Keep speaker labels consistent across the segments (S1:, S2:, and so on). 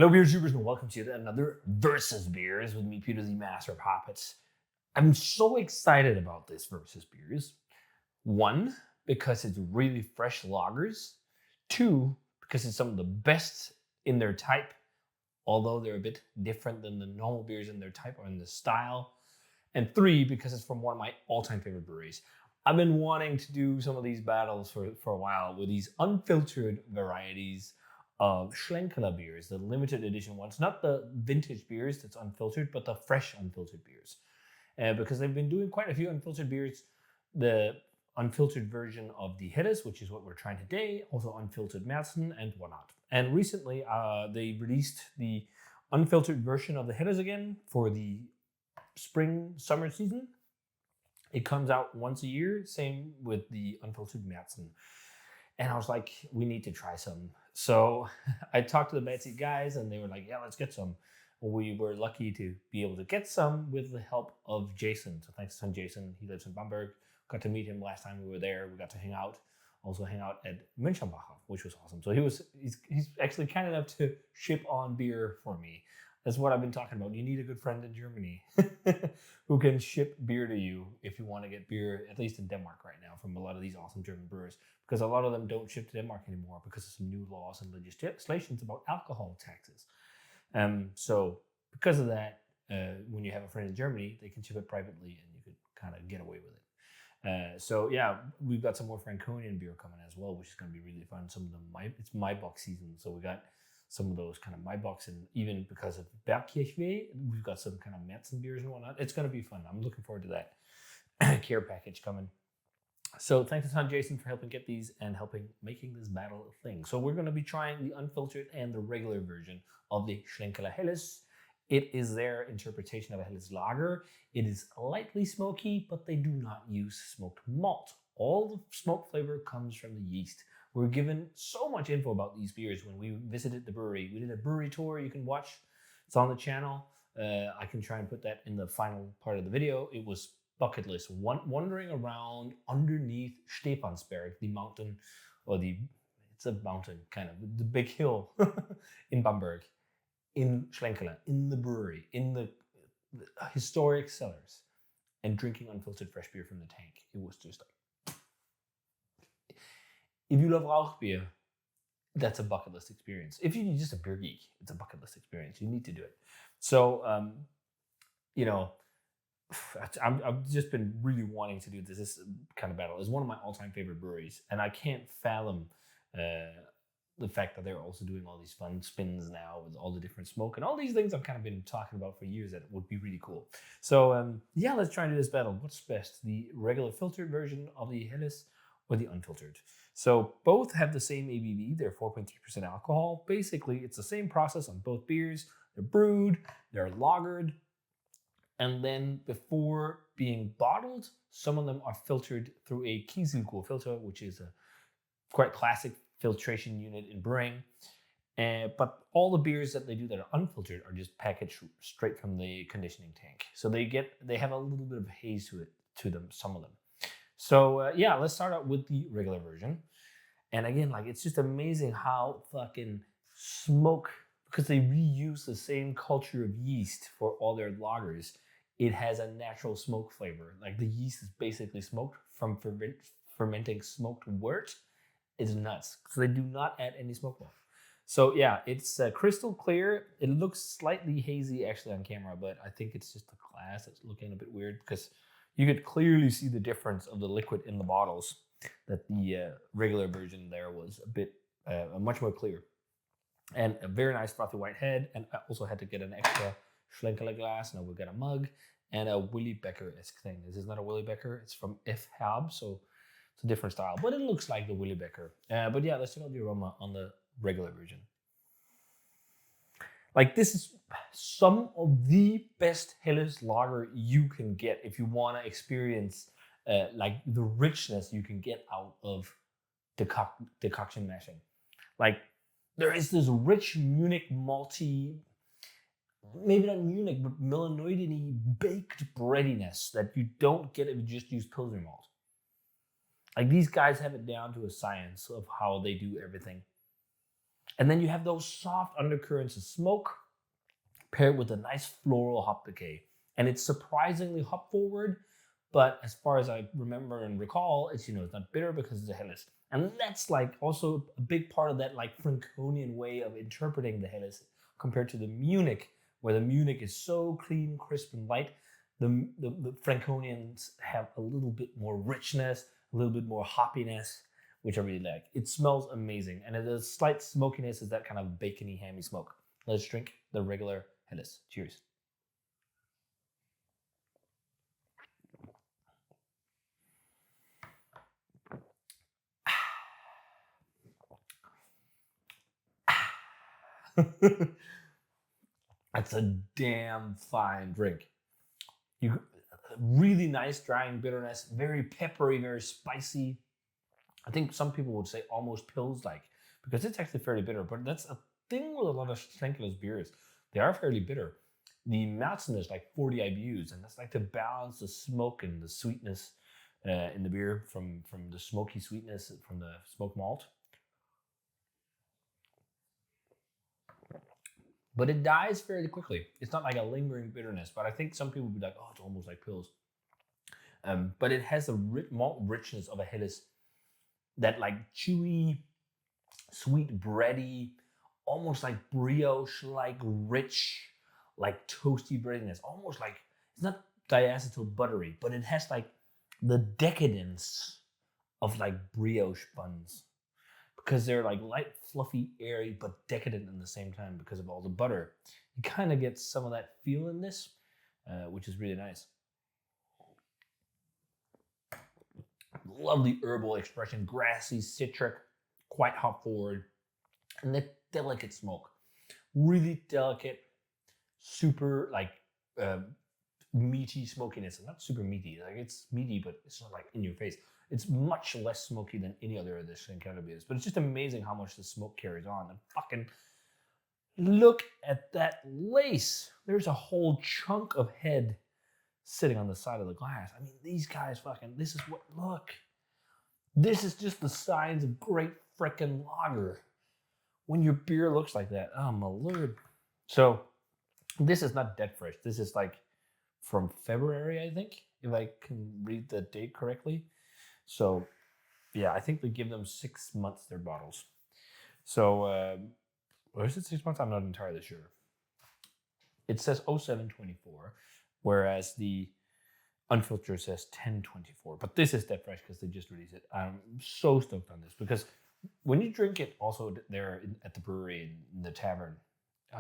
S1: Hello, beer tubers, and welcome to another Versus Beers with me, Peter, the Master of Hoppets. I'm so excited about this Versus Beers. One, because it's really fresh lagers. Two, because it's some of the best in their type, although they're a bit different than the normal beers in their type or in the style. And three, because it's from one of my all-time favorite breweries. I've been wanting to do some of these battles for a while with these unfiltered varieties of Schlenkerla beers, the limited edition ones, not the vintage beers that's unfiltered, but the fresh unfiltered beers. Because they've been doing quite a few unfiltered beers. The unfiltered version of the Helles, which is what we're trying today, also unfiltered Märzen and whatnot. And recently, they released the unfiltered version of the Helles again for the spring-summer season. It comes out once a year, same with the unfiltered Märzen. And I was like, we need to try some. So I talked to the Betsy guys and they were like, yeah, let's get some. We were lucky to be able to get some with the help of Jason. So thanks to Jason. He lives in Bamberg. Got to meet him last time we were there. We got to hang out. Also hang out at Münchenbacher, which was awesome. So he's actually kind enough to ship on beer for me. That's what I've been talking about. You need a good friend in Germany who can ship beer to you if you want to get beer, at least in Denmark right now, from a lot of these awesome German brewers. Because a lot of them don't ship to Denmark anymore because of some new laws and legislations about alcohol taxes. So because of that, when you have a friend in Germany, they can ship it privately and you could kind of get away with it. So yeah, we've got some more Franconian beer coming as well, which is going to be really fun. Some of them, it's Maibock season, so we got some of those kind of Maibocks, and even because of Bergkirchweh, we've got some kind of Märzen beers and whatnot. It's going to be fun. I'm looking forward to that care package coming. So thanks a ton, Jason, for helping get these and helping making this battle a thing. So we're going to be trying the unfiltered and the regular version of the Schlenkerla Helles. It is their interpretation of a Helles lager. It is lightly smoky, but they do not use smoked malt. All the smoke flavor comes from the yeast. We're given so much info about these beers when we visited the brewery. We did a brewery tour you can watch. It's on the channel. I can try and put that in the final part of the video. It was bucket list, wandering around underneath Stephansberg, the mountain, or it's a mountain kind of, the big hill in Bamberg, in Schlenkerla, in the brewery, in the historic cellars, and drinking unfiltered fresh beer from the tank. It was just like, if you love Lagerbier, that's a bucket list experience. If you're just a beer geek, it's a bucket list experience. You need to do it. So, I've just been really wanting to do this kind of battle. It's one of my all-time favorite breweries, and I can't fathom the fact that they're also doing all these fun spins now with all the different smoke and all these things I've kind of been talking about for years that would be really cool. So, yeah, let's try and do this battle. What's best, the regular filtered version of the Helles or the unfiltered? So both have the same ABV. They're 4.3% alcohol. Basically, it's the same process on both beers. They're brewed, they're lagered, and then before being bottled, some of them are filtered through a Kieselguhr filter, which is a quite classic filtration unit in brewing. But all the beers that they do that are unfiltered are just packaged straight from the conditioning tank. So they have a little bit of haze to them, some of them. So yeah, let's start out with the regular version. And again, like, it's just amazing how fucking smoke, because they reuse the same culture of yeast for all their lagers, it has a natural smoke flavor. Like, the yeast is basically smoked from fermenting smoked wort. It's nuts. So they do not add any smoke malt. So yeah, it's crystal clear. It looks slightly hazy actually on camera, but I think it's just the glass that's looking a bit weird, because you could clearly see the difference of the liquid in the bottles, that the regular version there was a bit much more clear. And a very nice frothy white head. And I also had to get an extra Schlenkerla glass. Now we've got a mug and a Willy Becker-esque thing. This is not a Willy Becker. It's from F. Herb, so it's a different style. But it looks like the Willy Becker. But yeah, let's check out the aroma on the regular version. Like, this is some of the best Helles lager you can get if you want to experience like the richness you can get out of decoction mashing. Like, there is this rich Munich malty, maybe not Munich, but melanoidin-y baked breadiness that you don't get if you just use Pilsner malt. Like, these guys have it down to a science of how they do everything. And then you have those soft undercurrents of smoke paired with a nice floral hop decay. And it's surprisingly hop forward, but as far as I remember and recall, it's, it's not bitter because it's a Helles. And that's like also a big part of that like Franconian way of interpreting the Helles compared to the Munich, where the Munich is so clean, crisp, and light. The Franconians have a little bit more richness, a little bit more hoppiness, which I really like. It smells amazing, and the slight smokiness is that kind of bacony, hammy smoke. Let's drink the regular Helles. Cheers. That's a damn fine drink. Really nice drying bitterness, very peppery, very spicy. I think some people would say almost Pils-like, because it's actually fairly bitter, but that's a thing with a lot of Schlenkerla's beers. They are fairly bitter. The Malzen is like 40 IBUs, and that's like to balance the smoke and the sweetness in the beer from the smoky sweetness from the smoked malt. But it dies fairly quickly. It's not like a lingering bitterness, but I think some people would be like, oh, it's almost like Pils. But it has a malt richness of a Helles, that like chewy, sweet bready, almost like brioche, like rich, like toasty breadiness. Almost like, it's not diacetyl buttery, but it has like the decadence of like brioche buns, because they're like light, fluffy, airy, but decadent at the same time because of all the butter. You kind of get some of that feel in this, which is really nice. Lovely herbal expression, grassy, citric, quite hop forward, and the delicate smoke. Really delicate, super like meaty smokiness. Not super meaty, like it's meaty, but it's not like in your face. It's much less smoky than any other of the Schlenkerla beers, but it's just amazing how much the smoke carries on. And fucking look at that lace. There's a whole chunk of head sitting on the side of the glass. I mean, these guys fucking, this is what, look. This is just the signs of great frickin' lager. When your beer looks like that, oh my lord. So this is not dead fresh. This is like from February, I think, if I can read the date correctly. So yeah, I think they give them 6 months, their bottles. So, or is it 6 months? I'm not entirely sure. It says 0724, whereas the Unfiltered says 1024. But this is dead fresh because they just released it. I'm so stoked on this, because when you drink it also there at the brewery, in the tavern,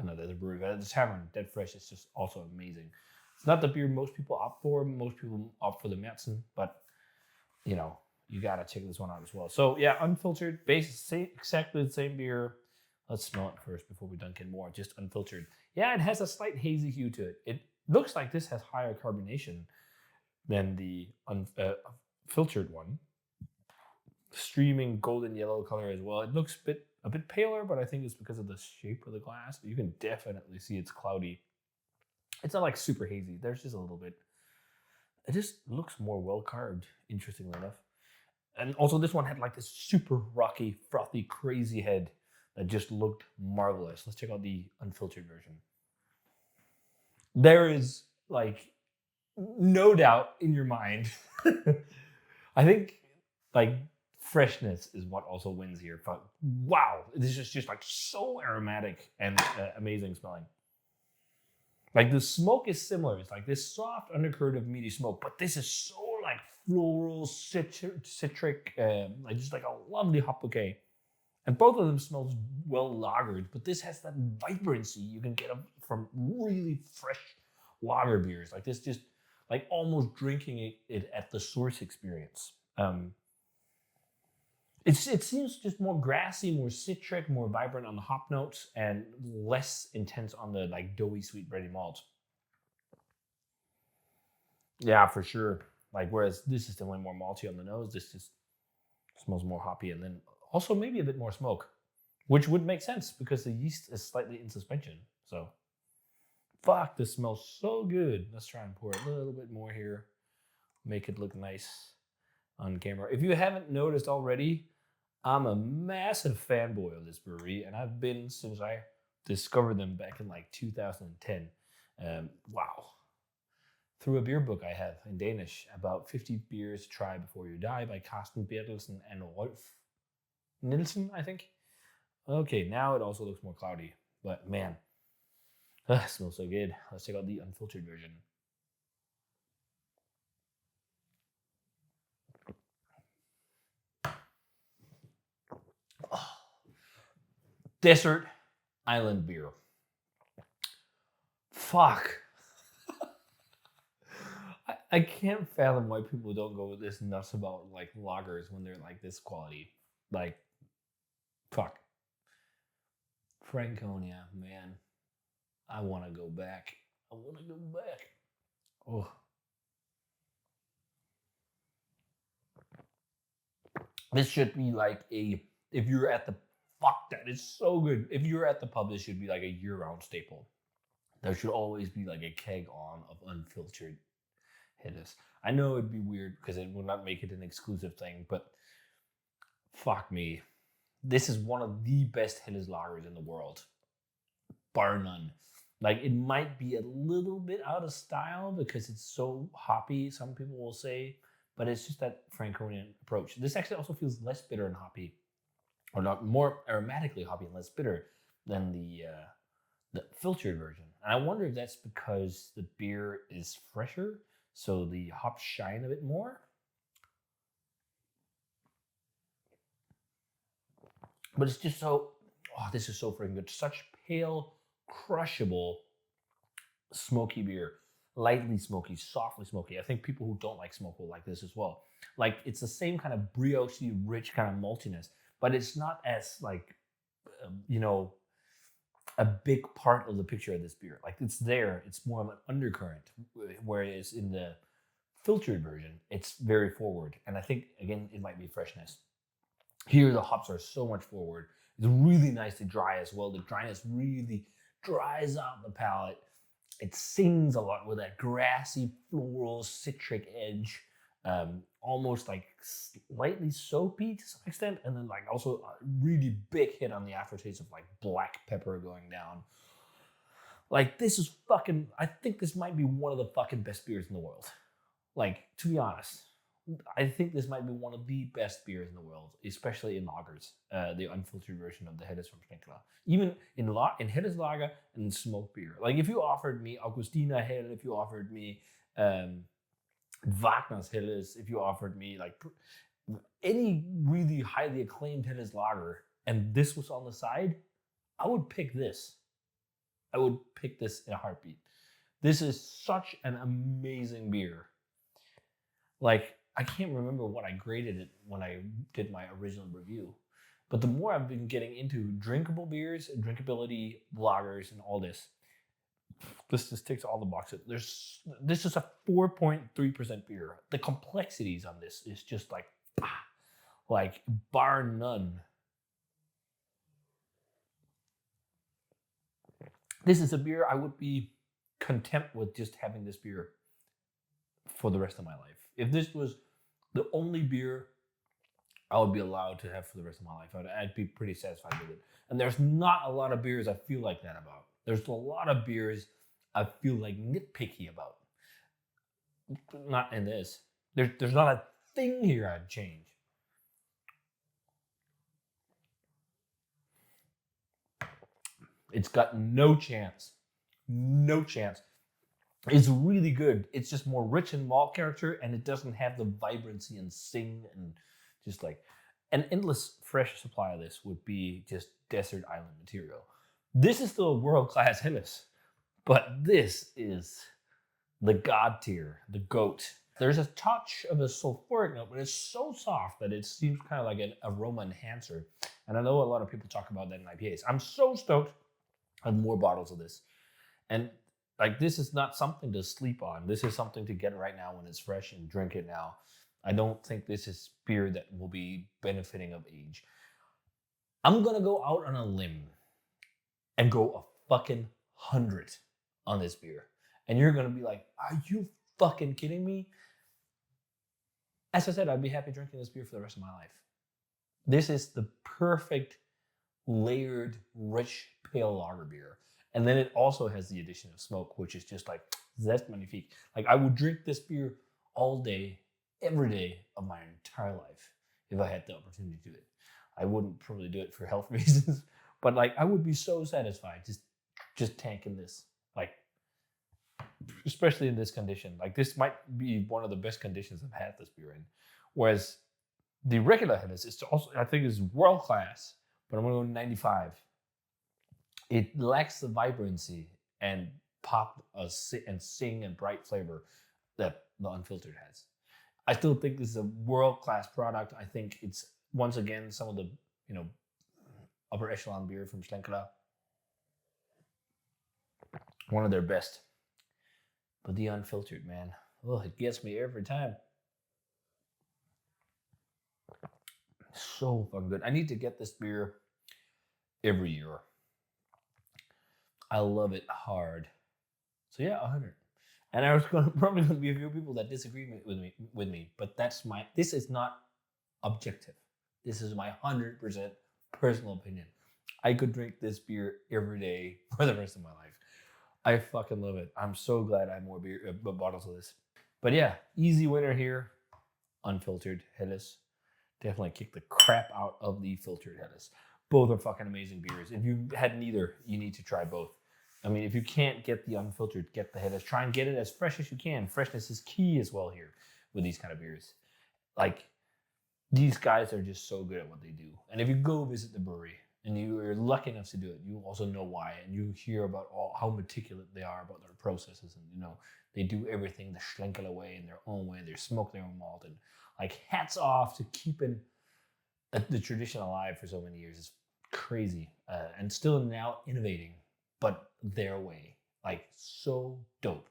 S1: not at the brewery, but at the tavern, dead fresh is just also amazing. It's not the beer most people opt for. Most people opt for the Malzen, but you gotta check this one out as well. So yeah, Unfiltered, exactly the same beer. Let's smell it first before we dunk in more. Just Unfiltered. Yeah, it has a slight hazy hue to it. It looks like this has higher carbonation than the filtered one. Streaming golden yellow color as well. It looks a bit paler, but I think it's because of the shape of the glass. You can definitely see it's cloudy. It's not like super hazy. There's just a little bit. It just looks more well carved, interestingly enough. And also this one had like this super rocky, frothy, crazy head that just looked marvelous. Let's check out the Unfiltered version. There is like no doubt in your mind. I think like freshness is what also wins here. But wow, this is just like so aromatic and amazing smelling. Like the smoke is similar. It's like this soft undercurrent of meaty smoke, but this is so like floral, citric, like just like a lovely hop bouquet. And both of them smells well lagered, but this has that vibrancy you can get from really fresh lager beers. Like this, just like almost drinking it at the source experience. It seems just more grassy, more citric, more vibrant on the hop notes, and less intense on the like doughy, sweet, bready malt. Yeah, for sure. Like whereas this is definitely more malty on the nose. This just smells more hoppy, and then also maybe a bit more smoke, which would make sense because the yeast is slightly in suspension. So, fuck, this smells so good. Let's try and pour a little bit more here, make it look nice on camera. If you haven't noticed already, I'm a massive fanboy of this brewery, and I've been since I discovered them back in like 2010. Wow. Through a beer book I have in Danish, about 50 beers to try before you die by Carsten Bertelsen and Rolf Nielsen, I think. Okay, now it also looks more cloudy, but man, it smells so good. Let's check out the unfiltered version. Oh. Desert Island beer. Fuck. I can't fathom why people don't go this nuts about like lagers when they're like this quality. Like, fuck. Franconia, man. I want to go back. I want to go back. Oh. This should be like if you're at the, fuck, that is so good. If you're at the pub, this should be like a year-round staple. There should always be like a keg on of unfiltered Helles. I know it'd be weird because it would not make it an exclusive thing, but fuck me. This is one of the best Helles lagers in the world, bar none. Like, it might be a little bit out of style because it's so hoppy, some people will say, but it's just that Franconian approach. This actually also feels less bitter and hoppy, or not more aromatically hoppy and less bitter than the filtered version. And I wonder if that's because the beer is fresher, so the hops shine a bit more. But it's just so, oh, this is so freaking good. Such pale, crushable, smoky beer. Lightly smoky, softly smoky. I think people who don't like smoke will like this as well. Like, it's the same kind of brioche-y, rich kind of maltiness, but it's not as like, a big part of the picture of this beer. Like, it's there, it's more of an undercurrent, whereas in the filtered version, it's very forward. And I think, again, it might be freshness. Here, the hops are so much forward. It's really nicely dry as well. The dryness really dries out the palate. It sings a lot with that grassy, floral, citric edge. Almost like slightly soapy to some extent. And then like also a really big hit on the aftertaste of like black pepper going down. Like, this is fucking, I think this might be one of the fucking best beers in the world. Like, to be honest, I think this might be one of the best beers in the world, especially in lagers. The unfiltered version of the Helles from Schlenkerla. Even in Helles lager and in smoked beer. Like, if you offered me Augustiner Hell, if you offered me Wagner's Helles, if you offered me like any really highly acclaimed Helles lager, and this was on the side, I would pick this. I would pick this in a heartbeat. This is such an amazing beer. Like, I can't remember what I graded it when I did my original review. But the more I've been getting into drinkable beers, drinkability, lagers, and all this just ticks all the boxes. This is a 4.3% beer. The complexities on this is just like bar none. This is a beer I would be content with just having this beer for the rest of my life. If this was the only beer I would be allowed to have for the rest of my life, I'd be pretty satisfied with it. And there's not a lot of beers I feel like that about. There's a lot of beers I feel like nitpicky about. Not in this. There's not a thing here I'd change. It's got no chance. No chance. It's really good. It's just more rich in malt character, and it doesn't have the vibrancy and sing and just like an endless fresh supply of this would be just desert island material. This is still world-class Helles, but this is the god tier, the goat. There's a touch of a sulfuric note, but it's so soft that it seems kind of like an aroma enhancer. And I know a lot of people talk about that in IPAs. I'm so stoked on more bottles of this. And like, this is not something to sleep on. This is something to get right now when it's fresh and drink it now. I don't think this is beer that will be benefiting of age. I'm gonna go out on a limb and go a fucking 100 on this beer. And you're gonna be like, are you fucking kidding me? As I said, I'd be happy drinking this beer for the rest of my life. This is the perfect layered, rich, pale lager beer. And then it also has the addition of smoke, which is just like, that's magnifique. Like I would drink this beer all day, every day of my entire life if I had the opportunity to do it. I wouldn't probably do it for health reasons, but like I would be so satisfied just tanking this. Like, especially in this condition. Like this might be one of the best conditions I've had this beer in. Whereas the regular Helles is also, I think, is world class, but I'm gonna go 95. It lacks the vibrancy and pop and sing and bright flavor that the Unfiltered has. I still think this is a world class product. I think it's once again some of the upper echelon beer from Schlenkerla. One of their best. But the Unfiltered, man, oh, it gets me every time. So fucking good. I need to get this beer every year. I love it hard. So yeah, 100. And I was probably going to be a few people that disagree with me, but this is not objective. This is my 100% personal opinion. I could drink this beer every day for the rest of my life. I fucking love it. I'm so glad I have more beer bottles of this. But yeah, easy winner here. Unfiltered Helles. Definitely kick the crap out of the filtered Helles. Both are fucking amazing beers. If you had neither, you need to try both. I mean, if you can't get the Unfiltered, get the Helles. Try and get it as fresh as you can. Freshness is key as well here with these kind of beers. Like, these guys are just so good at what they do. And if you go visit the brewery and you're lucky enough to do it, you also know why. And you hear about how meticulous they are about their processes. And, they do everything the Schlenkerla way in their own way. They smoke their own malt. And, like, hats off to keeping the tradition alive for so many years. It's crazy. And still now innovating, but their way. Like, so dope.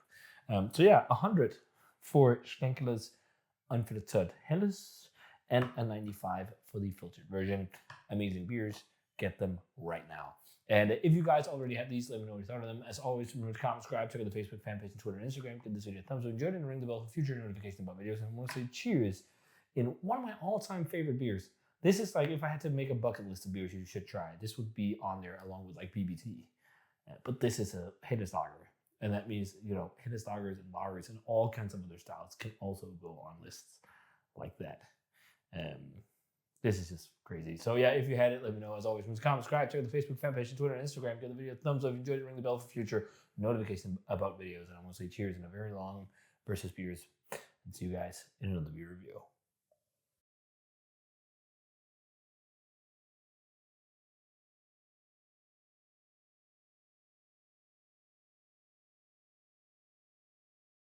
S1: So yeah, 100 for Schlenkerla's Unfiltered Helles and a 95 for the filtered version. Amazing beers. Get them right now. And if you guys already have these, let me know what you thought of them. As always, remember to comment, subscribe, check out the Facebook fan page and Twitter and Instagram. Give this video a thumbs up, enjoyed it, and ring the bell for future notifications about videos. And I want to say cheers in one of my all-time favorite beers. This is like, if I had to make a bucket list of beers you should try, this would be on there along with like BBT. But this is a Helles lager. And that means, Helles lagers and lagers and all kinds of other styles can also go on lists like that. This is just crazy. So yeah, if you had it, let me know. As always, comment, subscribe, check out the Facebook fan page, Twitter, and Instagram. Give the video a thumbs up if you enjoyed it. Ring the bell for future notifications about videos. And I want to say cheers in a very long versus beers. And see you guys in another beer review.